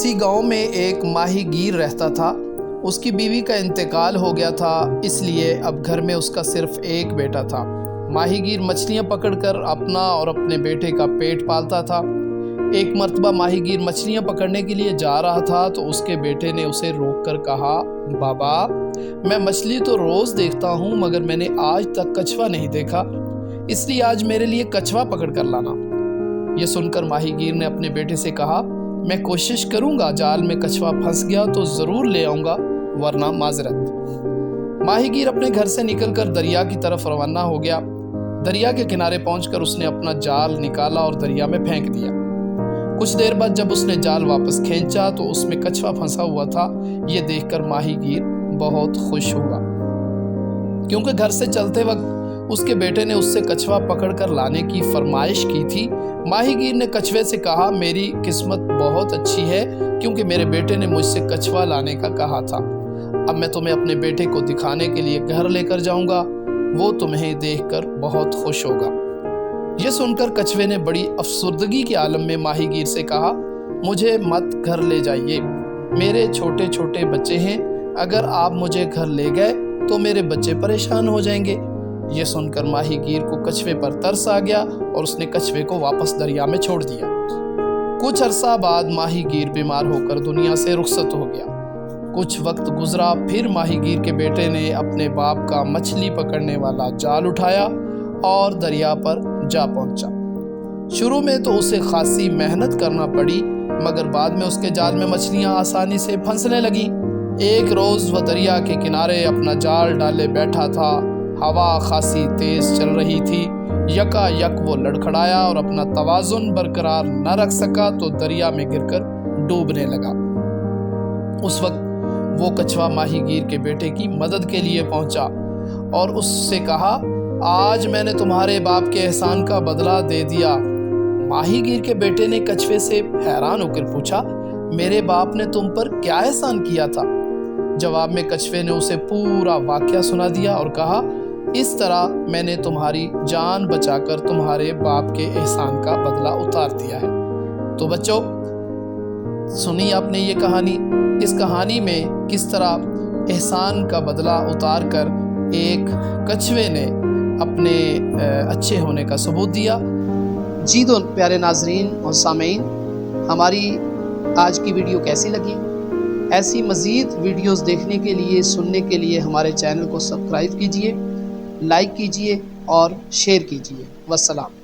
کسی گاؤں میں ایک ماہی گیر رہتا تھا۔ اس کی بیوی کا انتقال ہو گیا تھا، اس لیے اب گھر میں اس کا صرف ایک بیٹا تھا۔ ماہی گیر مچھلیاں پکڑ کر اپنا اور اپنے بیٹے کا پیٹ پالتا تھا۔ ایک مرتبہ ماہی گیر مچھلیاں پکڑنے کے لیے جا رہا تھا تو اس کے بیٹے نے اسے روک کر کہا، بابا، میں مچھلی تو روز دیکھتا ہوں مگر میں نے آج تک کچھوا نہیں دیکھا، اس لیے آج میرے لیے کچھوا پکڑ کر لانا۔ یہ سن کر ماہی گیر نے اپنے بیٹے سے کہا، میں کوشش کروں گا، جال میں کچھوا پھنس گیا تو ضرور لے آؤں گا، ورنہ معذرت۔ ماہی گیر اپنے گھر سے نکل کر دریا کی طرف روانہ ہو گیا۔ دریا کے کنارے پہنچ کر اس نے اپنا جال نکالا اور دریا میں پھینک دیا۔ کچھ دیر بعد جب اس نے جال واپس کھینچا تو اس میں کچھوا پھنسا ہوا تھا۔ یہ دیکھ کر ماہی گیر بہت خوش ہوا، کیونکہ گھر سے چلتے وقت اس کے بیٹے نے اس سے کچھوا پکڑ کر لانے کی فرمائش کی تھی۔ ماہی گیر نے کچھوے سے کہا، میری قسمت بہت اچھی ہے کیونکہ میرے بیٹے نے مجھ سے کچھوا لانے کا کہا تھا۔ اب میں تمہیں اپنے بیٹے کو دکھانے کے لیے گھر لے کر جاؤں گا، وہ تمہیں دیکھ کر بہت خوش ہوگا۔ یہ سن کر کچھوے نے بڑی افسردگی کے عالم میں ماہی گیر سے کہا، مجھے مت گھر لے جائیے، میرے چھوٹے چھوٹے بچے ہیں، اگر آپ مجھے گھر لے گئے تو میرے بچے پریشان ہو جائیں گے۔ یہ سن کر ماہی گیر کو کچھوے پر ترس آ گیا اور اس نے کچھوے کو واپس دریا میں چھوڑ دیا۔ کچھ عرصہ بعد ماہی گیر بیمار ہو کر دنیا سے رخصت ہو گیا۔ کچھ وقت گزرا، پھر ماہی گیر کے بیٹے نے اپنے باپ کا مچھلی پکڑنے والا جال اٹھایا اور دریا پر جا پہنچا۔ شروع میں تو اسے خاصی محنت کرنا پڑی، مگر بعد میں اس کے جال میں مچھلیاں آسانی سے پھنسنے لگیں۔ ایک روز وہ دریا کے کنارے اپنا جال ڈالے بیٹھا تھا۔ ہوا خاصی تیز چل رہی تھی۔ یکا یک وہ لڑکھڑایا اور اپنا توازن برقرار نہ رکھ سکا تو دریا میں گر کر ڈوبنے لگا۔ اس وقت وہ کچھوا ماہی گیر کے بیٹے کی مدد کے لیے پہنچا اور اس سے کہا، آج میں نے تمہارے باپ کے احسان کا بدلہ دے دیا۔ ماہی گیر کے بیٹے نے کچھوے سے حیران ہو کر پوچھا، میرے باپ نے تم پر کیا احسان کیا تھا؟ جواب میں کچھوے نے اسے پورا واقعہ سنا دیا اور کہا، اس طرح میں نے تمہاری جان بچا کر تمہارے باپ کے احسان کا بدلہ اتار دیا ہے۔ تو بچوں، سنی آپ نے یہ کہانی؟ اس کہانی میں کس طرح احسان کا بدلہ اتار کر ایک کچھوے نے اپنے اچھے ہونے کا ثبوت دیا۔ جی تو پیارے ناظرین اور سامعین، ہماری آج کی ویڈیو کیسی لگی؟ ایسی مزید ویڈیوز دیکھنے کے لیے، سننے کے لیے ہمارے چینل کو سبسکرائب کیجیے، لائک کیجیے اور شیئر کیجیے۔ والسلام۔